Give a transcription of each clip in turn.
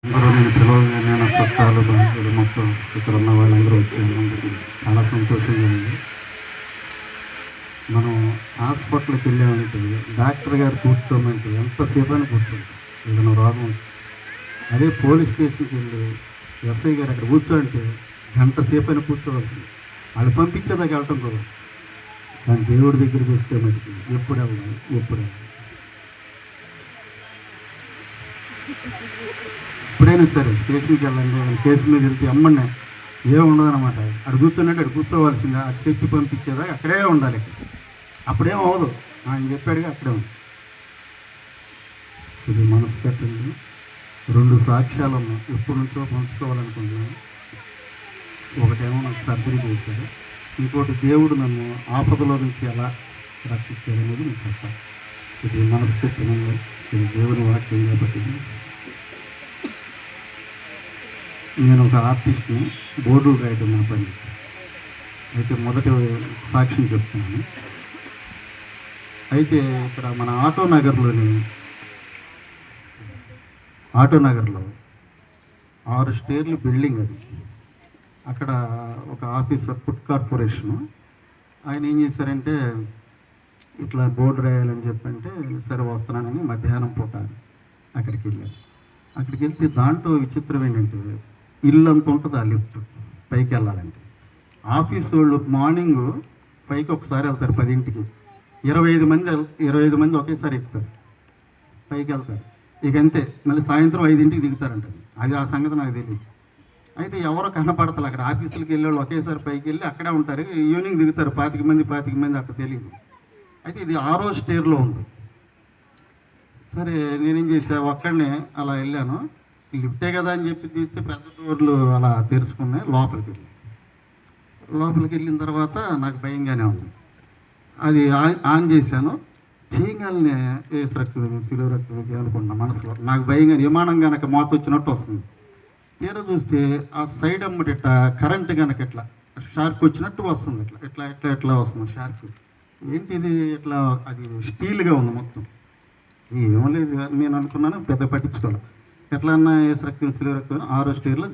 అందరూ నేను పిలవగానే నా చుట్టాలు బాధ్యులు మొత్తం ఇక్కడ ఉన్న వాళ్ళందరూ వచ్చారు. అందరికీ చాలా సంతోషంగా ఉంది. మనం హాస్పిటల్కి వెళ్ళామంటే డాక్టర్ గారు కూర్చోమంటే ఎంతసేపు అని కూర్చుంటాం ఏదైనా రోగం. అదే పోలీస్ స్టేషన్కి వెళ్ళి ఎస్ఐ గారు అక్కడ కూర్చోంటే గంట సేపు అయినా కూర్చోవలసింది. వాళ్ళు పంపించేదాకా వెళ్ళటం కూడా. కానీ దేవుడి దగ్గరికి వస్తే మటుకు ఎప్పుడు వెళ్ళాలి, ఎప్పుడు వెళ్ళాలి. ఎప్పుడైనా సరే స్టేషన్కి వెళ్ళండి, కేసు మీద వెళ్తే అమ్మని ఏముండదనమాట. అక్కడ కూర్చున్నట్టు అక్కడ కూర్చోవలసిందా, అటు చెప్పి పంపించేదాకా అక్కడే ఉండాలి. అప్పుడేం అవ్వదు, ఆయన చెప్పాడుగా అక్కడే ఉంది. ఇది మనసు కట్టండి. 2 సాక్ష్యాలు ఉన్నాయి, ఎప్పటి నుంచో పంచుకోవాలనుకుంటున్నాను. ఒకటేమో నాకు సర్జరీ చేశారు, ఇంకోటి దేవుడు నన్ను ఆపదలో నుంచి ఎలా రక్షించారు అనేది నేను చెప్పాలి. ఇది మనసు కట్టినంగా, ఇది దేవుని వాక్యం కాబట్టి. నేను ఒక ఆర్టిస్ట్ని, బోర్డు రాయడం నా పని. అయితే మొదటి సాక్ష్యం చెప్తున్నాను. అయితే ఇక్కడ మన ఆటో నగర్లో 6 స్టేర్లు బిల్డింగ్ అది. అక్కడ ఒక ఆఫీసర్, ఫుడ్ కార్పొరేషను, ఆయన ఏం చేశారంటే ఇట్లా బోర్డు రాయాలని చెప్పంటే సరే వస్తున్నానని మధ్యాహ్నం పూట అక్కడికి వెళ్ళాను. అక్కడికి వెళ్తే దాంట్లో విచిత్రం ఏంటంటే ఇల్లు అంత ఉంటుంది ఆ లిఫ్ట్ పైకి వెళ్ళాలంటే. ఆఫీస్ వాళ్ళు మార్నింగ్ పైకి ఒకసారి వెళ్తారు 10ంటికి, 25 మంది ఒకేసారి ఎక్కుతారు, పైకి వెళ్తారు. ఇక అంతే, మళ్ళీ సాయంత్రం 5ంటికి దిగుతారంట. అది ఆ సంగతి నాకు తెలియదు. అయితే ఎవరో కనపడతారు అక్కడ ఆఫీసులకు వెళ్ళేవాళ్ళు ఒకేసారి పైకి వెళ్ళి అక్కడే ఉంటారు. ఈవినింగ్ దిగుతారు 25 మంది అట్లా తెలియదు. అయితే ఇది 6వ స్టేర్లో ఉంది. సరే నేనేం చేసా, ఒక్కడనే అలా వెళ్ళాను. లిఫ్టే కదా అని చెప్పి తీస్తే పెద్ద డోర్లు అలా తెరుచుకున్నాయి. లోపలికి వెళ్ళిన తర్వాత నాకు భయంగానే ఉంది. అది ఆన్ చేశాను. చేయగానే ఏసు రక్తం, శిలువ రక్తం అనుకున్నా మనసులో. నాకు భయంగా విమానం కనుక మోత వచ్చినట్టు వస్తుంది. తీరా చూస్తే ఆ సైడ్ అమ్మటి ఇట్లా కరెంట్ కనుక ఇట్లా షార్క్ వచ్చినట్టు వస్తుంది. ఇట్లా వస్తుంది షార్క్. ఏంటి ఇది ఇట్లా, అది స్టీల్గా ఉంది మొత్తం. ఏమో లేదు నేను అనుకున్నాను, పెద్ద పట్టించుకోవాలి. ఎట్లా అన్నా ఏసు రక్తం, శిలువ రక్తం 6వ స్టేర్లో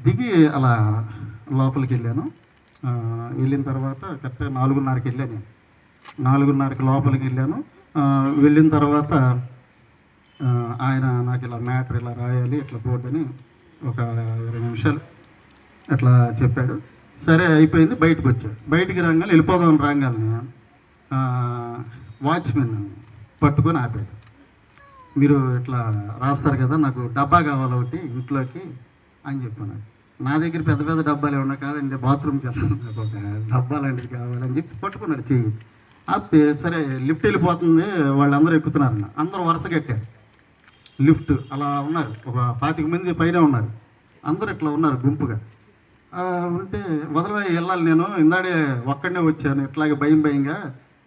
దిగి అలా లోపలికి వెళ్ళాను. వెళ్ళిన తర్వాత కరెక్ట్గా 4:30కి వెళ్ళాను. నేను 4:30కి లోపలికి వెళ్ళాను. వెళ్ళిన తర్వాత ఆయన నాకు ఇలా మ్యాటర్ ఇలా రాయాలి, ఇట్లా బోర్డు అని ఒక 20 నిమిషాలు అట్లా చెప్పాడు. సరే అయిపోయింది, బయటకు వచ్చాడు. బయటికి రాగానే వెళ్ళిపోదామని రాగానే వాచ్మెన్ పట్టుకొని ఆపాడు. మీరు ఇట్లా రాస్తారు కదా, నాకు డబ్బా కావాలి ఒకటి ఇంట్లోకి అని చెప్పాను. నా దగ్గర పెద్ద పెద్ద డబ్బాలు ఏమన్నా కాదండి, బాత్రూమ్కి వెళ్ళాను, నాకు ఒక డబ్బా లాంటిది కావాలని చెప్పి పట్టుకున్నాడు చెయ్యి. ఆపితే సరే లిఫ్ట్ వెళ్ళిపోతుంది, వాళ్ళందరూ ఎక్కుతున్నారు. అందరూ వరుస కట్టారు. లిఫ్ట్ అలా ఉన్నారు, ఒక 25 మంది పైన ఉన్నారు. అందరూ ఇట్లా ఉన్నారు గుంపుగా ఉంటే వదలవై వెళ్ళాలి. నేను ఇందాడే ఒక్కడనే వచ్చాను, ఇట్లాగే భయంగా,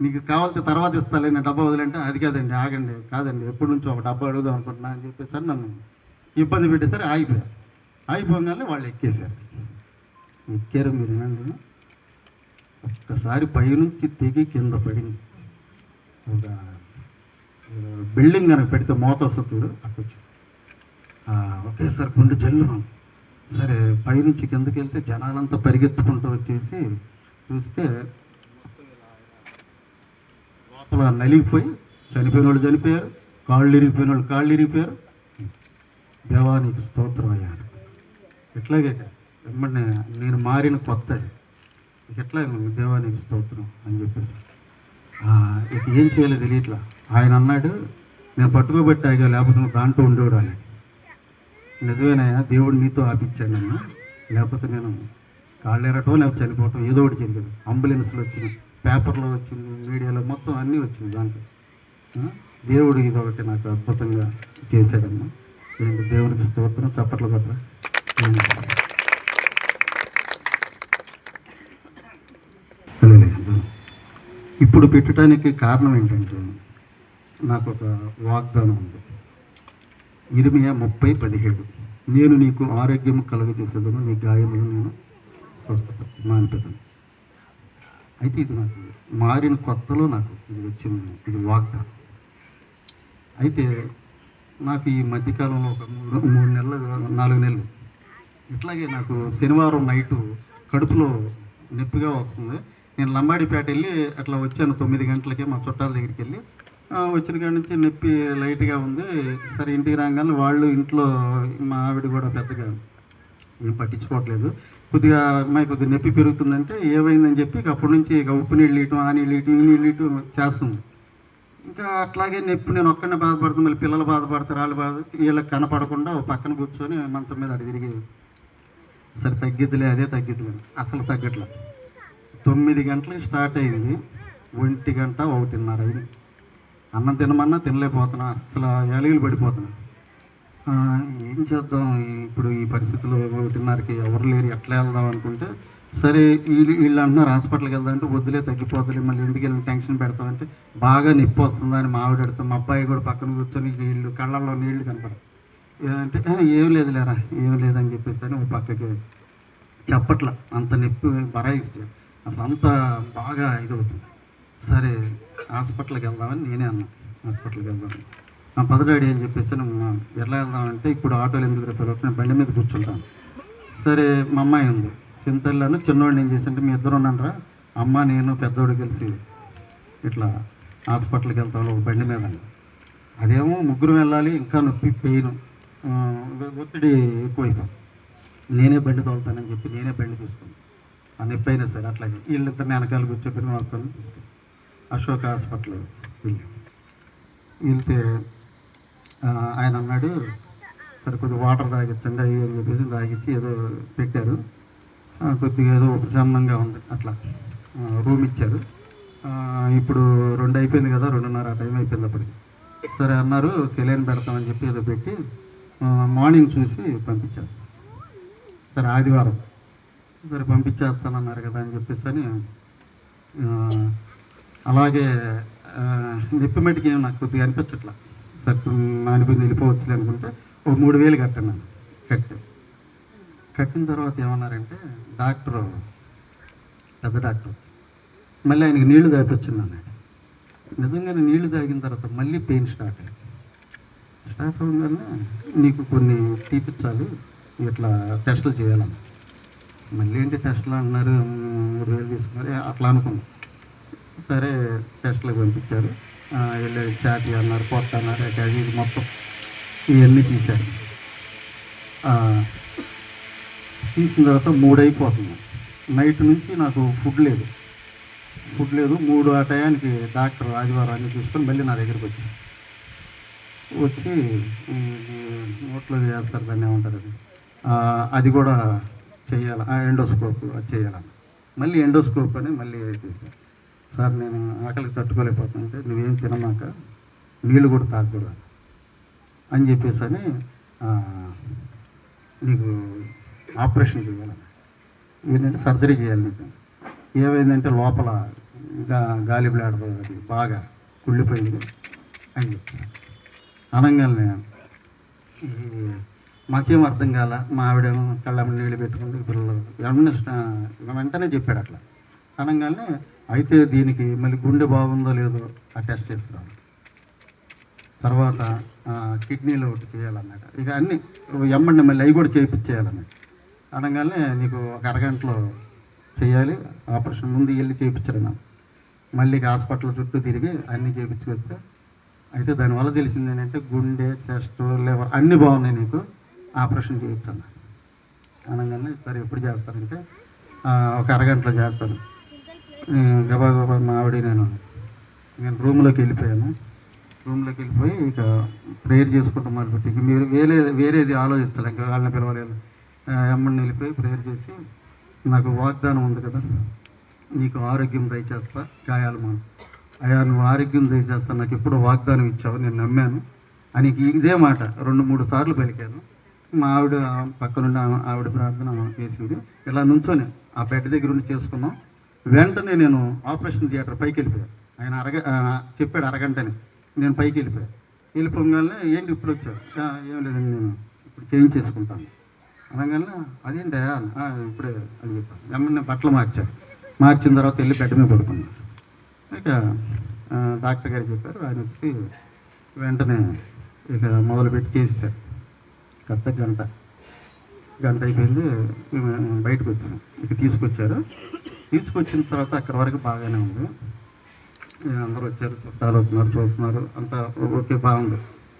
నీకు కావాల్సిన తర్వాత ఇస్తాలే, నేను డబ్బా వదిలంటే అది కాదండి, ఆగండి, కాదండి, ఎప్పటి నుంచో ఒక డబ్బా అడుగుదాం అనుకుంటున్నా అని చెప్పేసరి నన్ను ఇబ్బంది పెట్టేసరి ఆగిపోగానే వాళ్ళు ఎక్కారు. మీరు ఏనండి, ఒక్కసారి పైనుంచి తెగి కింద పడింది. ఒక బిల్డింగ్ కనుక పెడితే మోత వస్తుంది అక్కడొచ్చి ఒకేసారి గుండె జల్లును. సరే పైనుంచి కిందకి వెళ్తే జనాలంతా పరిగెత్తుకుంటూ వచ్చేసి చూస్తే లోపల నలిగిపోయి చనిపోయిన వాళ్ళు చనిపోయారు, కాళ్ళు ఇరిగిపోయిన వాళ్ళు కాళ్ళు ఇరిగిపోయారు. దేవానికి స్తోత్రం అయ్యాడు. ఎట్లాగే వెంబడి నేను మారిన కొత్త, ఎట్లా దేవానికి స్తోత్రం అని చెప్పేసి ఇక ఏం చేయలేదు తెలియట్లా. ఆయన అన్నాడు, నేను పట్టుకోబెట్టాగా, లేకపోతే నువ్వు దాంట్లో ఉండేవాడు అన్నాడు. నిజమేనాయా, దేవుడు నీతో ఆపించాడు నన్ను, లేకపోతే నేను కాళ్ళు ఎరటం లేకపోతే చనిపోవటం ఏదో ఒకటి జరిగేది. అంబులెన్స్లో వచ్చింది, పేపర్లో వచ్చింది, మీడియాలో మొత్తం అన్నీ వచ్చింది. దాంట్లో దేవుడు ఇదొకటి నాకు అద్భుతంగా చేశాడమ్మా. ఏంటి దేవునికి స్తోత్రం, చప్పట్లు కొట్టరా. ఇప్పుడు పెట్టడానికి కారణం ఏంటంటే నాకు ఒక వాగ్దానం ఉంది. ఇర్మియా 30:17, నేను నీకు ఆరోగ్యం కలుగజేసేదను, నీ గాయములు నేను మానిపెదను. అయితే ఇది నాకు మారిన కొత్తలో నాకు ఇది వచ్చింది, ఇది వాగ్దానం. అయితే నాకు ఈ మధ్యకాలంలో ఒక 3 నెలలు 4 నెలలు ఇట్లాగే నాకు శనివారం నైటు కడుపులో నొప్పిగా వస్తుంది. నేను లంబాడిపేట వెళ్ళి అట్లా వచ్చాను 9 గంటలకే మా చుట్టాల దగ్గరికి వెళ్ళి. వచ్చిన కాడి నుంచి నొప్పి లైట్గా ఉంది. సరే ఇంటికి రాగానే వాళ్ళు ఇంట్లో మా ఆవిడ కూడా పెద్దగా ఏం పట్టించుకోవట్లేదు. కొద్దిగా అమ్మాయి కొద్దిగా నొప్పి పెరుగుతుందంటే ఏమైందని చెప్పి అప్పటి నుంచి ఇక ఉప్పు నీళ్ళు ఇవ్వటం, ఆ నీళ్ళు ఇవ్వటం, ఈ నీళ్ళు ఇవ్వటం చేస్తుంది. ఇంకా అట్లాగే నొప్పి నేను ఒక్కడనే బాధపడుతుంది, మళ్ళీ పిల్లలు బాధపడతారు, వాళ్ళు బాధ వీళ్ళకి కనపడకుండా ఓ పక్కన కూర్చొని మంచం మీద అడి తిరిగి సరే తగ్గిద్దిలే, అదే తగ్గిద్దిలే, అసలు తగ్గట్లే. 9 గంటలకు స్టార్ట్ అయింది, 1 గంట 1:30 అయింది. అన్నం తినమన్నా తినలేకపోతున్నా, అసలు ఎలుగులు పడిపోతున్నా. ఏం చేద్దాం ఇప్పుడు ఈ పరిస్థితిలో 1:30కి ఎవరు లేరు, ఎట్లా వెళ్దాం అనుకుంటే సరే వీళ్ళు అంటున్నారు హాస్పిటల్కి వెళ్దామంటే వద్దులే తగ్గిపోతుంది, మళ్ళీ ఇంటికి వెళ్ళి టెన్షన్ పెడతామంటే బాగా నొప్పి వస్తుందని మా ఆవిడ పెడతాం. మా అబ్బాయి కూడా పక్కన కూర్చొని నీళ్ళు కళ్ళల్లో నీళ్లు కనపడదు. అంటే ఏం లేదు లేరా, ఏం లేదని చెప్పేసి అని ఒక పక్కకి చెప్పట్ల, అంత నొప్పి బరాయిస్తే అసలు అంత బాగా ఇదవుతుంది. సరే హాస్పిటల్కి వెళ్దామని నేనే అన్నా, హాస్పిటల్కి వెళ్దామని. మా పదడాడి అని చెప్పేసి ఎలా వెళ్దామంటే ఇప్పుడు ఆటోలు ఎందుకు రేపు నేను బండి మీద కూర్చుంటాను. సరే మా అమ్మాయి ఉంది చింతల్లను, చిన్నవాడిని ఏం చేసింటే మీ ఇద్దరు ఉన్నారా, అమ్మ నేను పెద్దోడు కలిసి ఇట్లా హాస్పిటల్కి వెళ్తాను ఒక బండి మీద. అదేమో ముగ్గురు వెళ్ళాలి, ఇంకా నొప్పి పెయిన్ ఒత్తిడి ఎక్కువైపోయింది. నేనే బండి తోలుతానని చెప్పి నేనే బండి తీసుకున్నాను. ఆ నొప్పి అయినా సరే అట్లాగే వీళ్ళిద్దరిని వెనకాల కూర్చోబెట్టి వస్తాను తీసుకుని అశోక్ హాస్పిటల్ వెళ్తే ఆయన అన్నాడు సరే కొద్దిగా వాటర్ తాగించండి అవి అని చెప్పేసి తాగించి ఏదో పెట్టారు. కొద్దిగా ఏదో ఉపశమనంగా ఉంది, అట్లా రూమ్ ఇచ్చారు. ఇప్పుడు 2 అయిపోయింది కదా, 2:30 టైం అయిపోయింది అప్పటికి. సరే అన్నారు సెలైన్ పెడతామని చెప్పి ఏదో పెట్టి మార్నింగ్ చూసి పంపించేస్తాం. సరే ఆదివారం సరే పంపించేస్తానన్నారు కదా అని చెప్పేసి అని అలాగే నొప్పి మట్టికి ఏమి నాకు కొద్దిగా అనిపించట్లా. సరే మానిపోయింది వెళ్ళిపోవచ్చులే అనుకుంటే ఒక 3,000 కట్టాను. కట్టిన తర్వాత ఏమన్నారంటే డాక్టరు, పెద్ద డాక్టర్ మళ్ళీ ఆయనకి నీళ్లు తాగిపించింది అన్నాడు. నిజంగానే నీళ్లు తాగిన తర్వాత మళ్ళీ పెయిన్ స్టార్ట్ అవ్వగానే నీకు కొన్ని తీపిచ్చాలి, ఇట్లా టెస్టులు చేయాలన్న. మళ్ళీ ఏంటి టెస్టులు అంటున్నారు, 3,000 తీసుకున్నారు అట్లా అనుకున్నాం. సరే టెస్టులకు పంపించారు. వెళ్ళి ఛాతీ అన్నారు, పొట్ట అన్నారు, అది ఇది మొత్తం ఇవన్నీ తీశారు. తీసిన తర్వాత 3 అయిపోతుంది. నైట్ నుంచి నాకు ఫుడ్ లేదు. 3 ఆ టయానికి డాక్టర్ ఆదివారం అన్నీ చూసుకొని మళ్ళీ నా దగ్గరికి వచ్చి నోట్లో చేస్తారు, దాన్ని ఏమంటారు అది కూడా చేయాలి, ఎండోస్కోప్ అది చేయాలన్న. మళ్ళీ ఎండోస్కోప్ అని మళ్ళీ చేశాను. సార్ నేను ఆకలికి తట్టుకోలేకపోతుంటే నువ్వేం తినమాక, నీళ్ళు కూడా తాగకూడదు అని చెప్పేసి అని నీకు ఆపరేషన్ చేయాలన్న. ఏంటంటే సర్జరీ చేయాలి నీకు. ఏమైందంటే లోపల గాలి బ్లాడర్ అది బాగా కుళ్ళిపోయింది అని చెప్పేసి అనగానే మాకేం అర్థం కాల. మా ఆవిడేమో కళ్ళమ్మ నీళ్ళు పెట్టుకుంటూ పిల్లలు వెంటనే చెప్పాడు అట్లా అనగానే. అయితే దీనికి మళ్ళీ గుండె బాగుందో లేదో ఆ టెస్ట్ చేస్తున్నాను. తర్వాత కిడ్నీలో ఒకటి చేయాలన్నాడు. ఇక అన్నీ ఎమ్మండి మళ్ళీ అవి కూడా చేయించేయాలన్నాడు. అనగానే నీకు ఒక అరగంటలో చేయాలి ఆపరేషన్, ముందు వెళ్ళి చేయించారు నాకు. మళ్ళీ హాస్పిటల్ చుట్టూ తిరిగి అన్నీ చేయించుకొస్తే అయితే దానివల్ల తెలిసింది ఏంటంటే గుండె, చెస్ట్, లివర్ అన్నీ బాగున్నాయి, నీకు ఆపరేషన్ చేయించాను అనగానే. సరే ఎప్పుడు చేస్తారంటే ఒక అరగంటలో చేస్తాను. గబా మా ఆవిడ నేను రూమ్లోకి వెళ్ళిపోయాను. రూమ్లోకి వెళ్ళిపోయి ఇక ప్రేయర్ చేసుకుంటాం మొదలుపెట్టి. ఇక మీరు వేరేది ఆలోచించాలి, ఇంకా వాళ్ళని పిలవాలి. అమ్మని వెళ్ళిపోయి ప్రేయర్ చేసి నాకు వాగ్దానం ఉంది కదా, నీకు ఆరోగ్యం దయచేస్తా, గాయాలు మా అయ్యా నువ్వు ఆరోగ్యం దయచేస్తా, నాకు ఎప్పుడో వాగ్దానం ఇచ్చావు, నేను నమ్మాను అని ఇదే మాట 2-3 సార్లు పలికాను. మా ఆవిడ పక్కనుండి ఆవిడ ప్రార్థన చేసింది. ఇలా నుంచొని ఆ బెడ్ దగ్గర ఉండి చేసుకున్నాం. వెంటనే నేను ఆపరేషన్ థియేటర్ పైకి వెళ్ళిపోయాను. ఆయన చెప్పాడు అరగంటని. నేను పైకి వెళ్ళిపోగానే ఏంటి ఇప్పుడు వచ్చావు, ఏం లేదండి నేను ఇప్పుడు చేంజ్ చేసుకుంటాను అనగానే. అదేంటి ఇప్పుడే అని చెప్పాను. ఏమన్నా బట్టలు మార్చిన తర్వాత వెళ్ళి బెడ్ మీద పడుకున్నాను. ఇక డాక్టర్ గారు చెప్పారు. ఆయన వచ్చి వెంటనే ఇక మొదలుపెట్టి చేసేసారు. కరెక్ట్గా గంట అయిపోయింది. బయటకు వచ్చాం. ఇక తీసుకొచ్చిన తర్వాత అక్కడి వరకు బాగానే ఉంది. అందరూ వచ్చారు, చుట్టాలు వస్తున్నారు, చూస్తున్నారు, అంతా ఓకే, బాగుంది.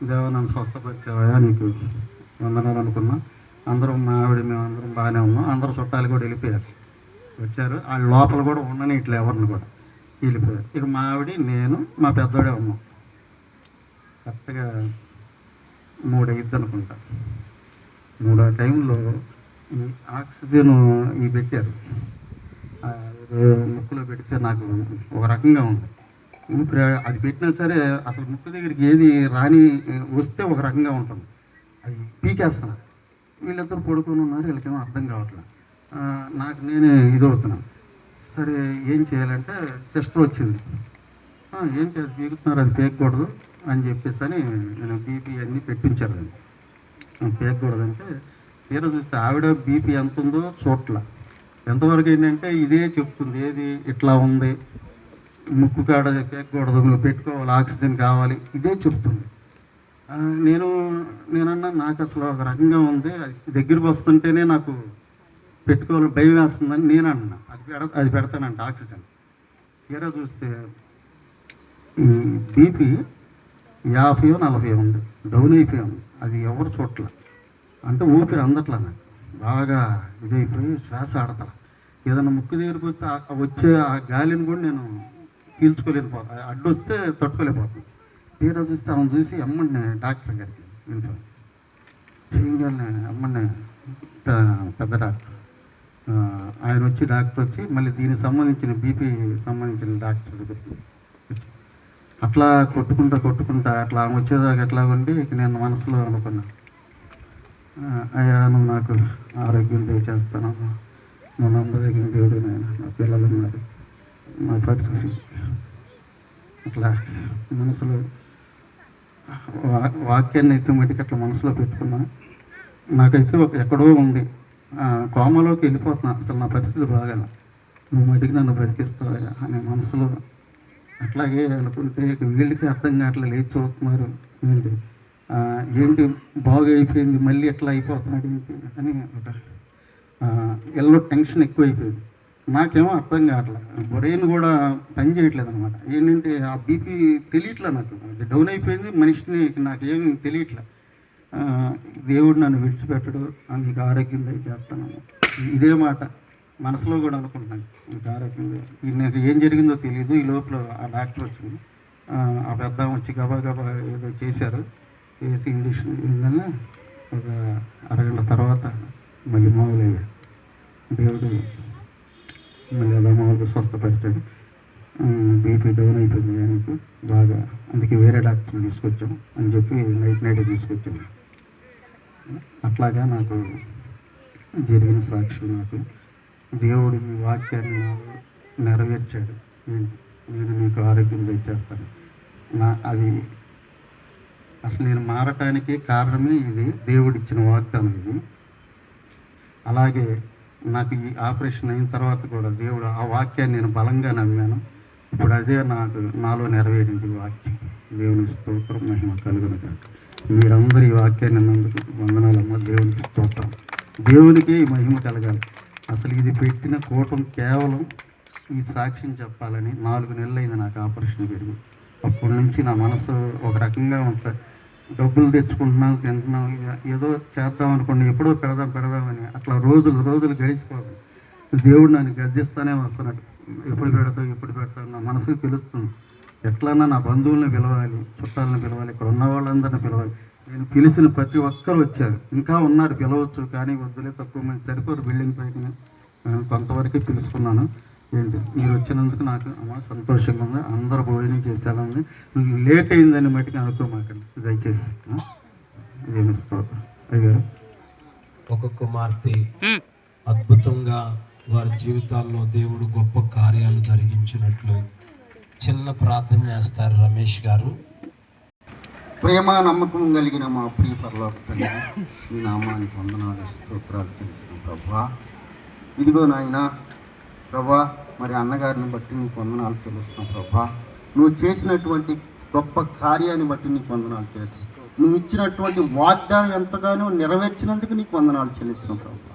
దేవా నన్ను స్వస్థపరిచావా, నీకు వందనాలు అనుకున్నా. అందరం మా ఆవిడ మేమందరం బాగానే ఉన్నాం. అందరూ చుట్టాలు కూడా వెళ్ళిపోయారు, వచ్చారు. వాళ్ళ లోపల కూడా ఉండని ఇట్లా ఎవరిని కూడా వెళ్ళిపోయారు. ఇక మా ఆవిడ, నేను, మా పెద్దోడే ఉన్నాం. కరెక్ట్గా 3 అయ్యిద్ది అనుకుంటా. 3 ఆ టైంలో ఈ ఆక్సిజన్ ఇవి పెట్టారు. ముక్కులో పెడితే నాకు ఒక రకంగా ఉంది. ఊపిరి అది పెట్టినా సరే అసలు ముక్కు దగ్గరికి ఏది రాని వస్తే ఒక రకంగా ఉంటుంది. అది పీకేస్తున్నారు. వీళ్ళిద్దరు పడుకొని ఉన్నారు, వీళ్ళకేమో అర్థం కావట్లేదు. నాకు నేనే ఇదవుతున్నాను. సరే ఏం చేయాలంటే సిస్టర్ వచ్చింది. ఏంటి అది పీకుతున్నారు, అది పీకకూడదు అని చెప్పేసి అని నేను బీపీ అన్నీ పెట్టించారు. పీకకూడదంటే తీరా చూస్తే ఆవిడ బీపీ ఎంత ఉందో చూట్ల. ఎంతవరకు ఏంటంటే ఇదే చెప్తుంది, ఏది ఇట్లా ఉంది, ముక్కు కాడ పీకకూడదు, నువ్వు పెట్టుకోవాలి, ఆక్సిజన్ కావాలి, ఇదే చెప్తుంది. నేనన్నా నాకు అసలు ఒక రకంగా ఉంది, అది దగ్గరికి వస్తుంటేనే నాకు పెట్టుకోవాలి భయం వేస్తుందని నేను అన్నా. అది పెడతానంట ఆక్సిజన్. తీరా చూస్తే ఈ బీపీ 50-40 ఉంది, డౌన్ అయిపోయి ఉంది. అది ఎవరు చూడట్ల. అంటే ఊపిరి అందట్లా, నాకు బాగా ఇదైపోయి శ్వాస ఆడతా. ఏదైనా ముక్కు దగ్గరికి వస్తే వచ్చే ఆ గాలిని కూడా నేను పీల్చుకోలేకపోతాను, అడ్డొస్తే తట్టుకోలేకపోతాను. తీరా చూస్తే ఆమె చూసి అమ్మని డాక్టర్ గారికి ఇన్ఫార్మ్ చేయగానే అమ్మని పెద్ద డాక్టర్ ఆయన వచ్చి డాక్టర్ వచ్చి మళ్ళీ దీనికి సంబంధించిన బీపీ సంబంధించిన డాక్టర్ దగ్గరికి వచ్చి అట్లా కొట్టుకుంటా అట్లా ఆమె వచ్చేదాకా ఎట్లా ఉండి నేను మనసులో అనుకున్నా, అయ్యా నువ్వు నాకు ఆరోగ్యం దయచేస్తాను, నువ్వు నమ్మదగిన దేవుడు, నేను నా పిల్లలు ఉన్నారు, మా పరిస్థితి అట్లా మనసులో వాక్యాన్ని అయితే మటుకు అట్లా మనసులో పెట్టుకున్నా. నాకైతే ఎక్కడో ఉంది, కోమలోకి వెళ్ళిపోతున్నా, అసలు నా పరిస్థితి బాగాల, నువ్వు మటుకు నన్ను బ్రతికిస్తావా అనే మనసులో అట్లాగే అనుకుంటే వీళ్ళకి అర్థం కావట్లేదు, లేచి చూస్తున్నారు, ఏంటి బాగా అయిపోయింది మళ్ళీ ఎట్లా అయిపోతున్నాడు ఏంటి అని ఒక ఎల్లో టెన్షన్ ఎక్కువైపోయింది. నాకేమో అర్థం కావట్లేదు, బ్రెయిన్ కూడా పని చేయట్లేదు అనమాట. ఏంటంటే ఆ బీపీ తెలియట్లే, నాకు అది డౌన్ అయిపోయింది, మనిషిని నాకేం తెలియట్లే. దేవుడు నన్ను విడిచిపెట్టడు, నీకు ఆరోగ్యం దయచేస్తాను, ఇదే మాట మనసులో కూడా అనుకుంటున్నాను. నీకు ఆరోగ్యం, నాకు ఏం జరిగిందో తెలియదు. ఈ లోపల ఆ డాక్టర్ వచ్చింది, ఆ పెద్ద వచ్చి గబా ఏదో చేశారు, చేసి ఇండిషన్ ఏందన్నా ఒక అరగంట తర్వాత మళ్ళీ మామూలయ్యా. దేవుడు మళ్ళీ అలా మామూలుగా స్వస్థపరిచాడు. బీపీ డౌన్ అయిపోయింది ఆయనకు బాగా, అందుకే వేరే డాక్టర్ని తీసుకొచ్చాం అని చెప్పి నైట్ తీసుకొచ్చాము. అట్లాగా నాకు జరిగిన సాక్షి, నాకు దేవుడు ఈ వాక్యాన్ని నెరవేర్చాడు. నేను నీకు ఆరోగ్యం దయచేస్తాను. అది అసలు నేను మారటానికి కారణమే ఇది, దేవుడిచ్చిన వాగ్దానం ఇది. అలాగే నాకు ఈ ఆపరేషన్ అయిన తర్వాత కూడా దేవుడు ఆ వాక్యాన్ని నేను బలంగా నమ్మాను. ఇప్పుడు అదే నాలో నెరవేరింది వాక్యం. దేవుని స్తోత్రం, మహిమ కలుగును గాక. మీరందరూ ఈ వాక్యాన్ని నందుకు వందనాలమ్మ. దేవునికి స్తోత్రం, దేవునికి ఈ మహిమ కలగాలి. అసలు ఇది పెట్టిన కూటం కేవలం ఈ సాక్ష్యం చెప్పాలని 4 నెలలు అయింది నాకు ఆపరేషన్ జరిగి. అప్పటి నుంచి నా మనసు ఒక రకంగా ఉంటుంది. డబ్బులు తెచ్చుకుంటున్నాం, తింటున్నాం, ఏదో చేద్దాం అనుకోండి, ఎప్పుడో పెడదామని అట్లా రోజులు గడిచిపోతుంది. దేవుడు నన్ను గద్దిస్తానే వస్తున్నాడు, ఎప్పుడు పెడతావు నా మనసుకు తెలుస్తుంది. ఎట్లన్నా నా బంధువులను పిలవాలి, చుట్టాలను పిలవాలి, ఇక్కడ ఉన్న వాళ్ళందరినీ పిలవాలి. నేను పిలిచిన ప్రతి ఒక్కరు వచ్చారు, ఇంకా ఉన్నారు పిలవచ్చు, కానీ వద్దులే, తక్కువ మంది సరిపోరు బిల్డింగ్ పైకి. కొంతవరకే పిలుచుకున్నాను. మీరు వచ్చినందుకు నాకు సంతోషంగా ఉంది. అందరూ భోజనం చేసేయాలని, లేట్ అయిందని మట్టికి అనుకోమాకండి దయచేసి. నేను స్తోత్రం అయ్యారు. ఒక కుమార్తె అద్భుతంగా వారి జీవితాల్లో దేవుడు గొప్ప కార్యాలు జరిగించినట్లు చిన్న ప్రార్థన చేస్తారు రమేష్ గారు. ప్రేమ నమ్మకం కలిగిన మా ప్రియ పరలోక తండ్రి, మీ నామానికి వందనాలు స్తోత్రాలు చేసిన ప్రభా. ఇదిగో నాయన ప్రభా, మరి అన్నగారిని బట్టి నీకు వందనాలు చెల్లిస్తున్నాం ప్రభా. నువ్వు చేసినటువంటి గొప్ప కార్యాన్ని బట్టి నీకు వందనాలు చేస్తున్నావు నువ్వు ఇచ్చినటువంటి వాగ్దానం ఎంతగానో నెరవేర్చినందుకు నీకు వందనాలు చెల్లిస్తున్నావు ప్రభు.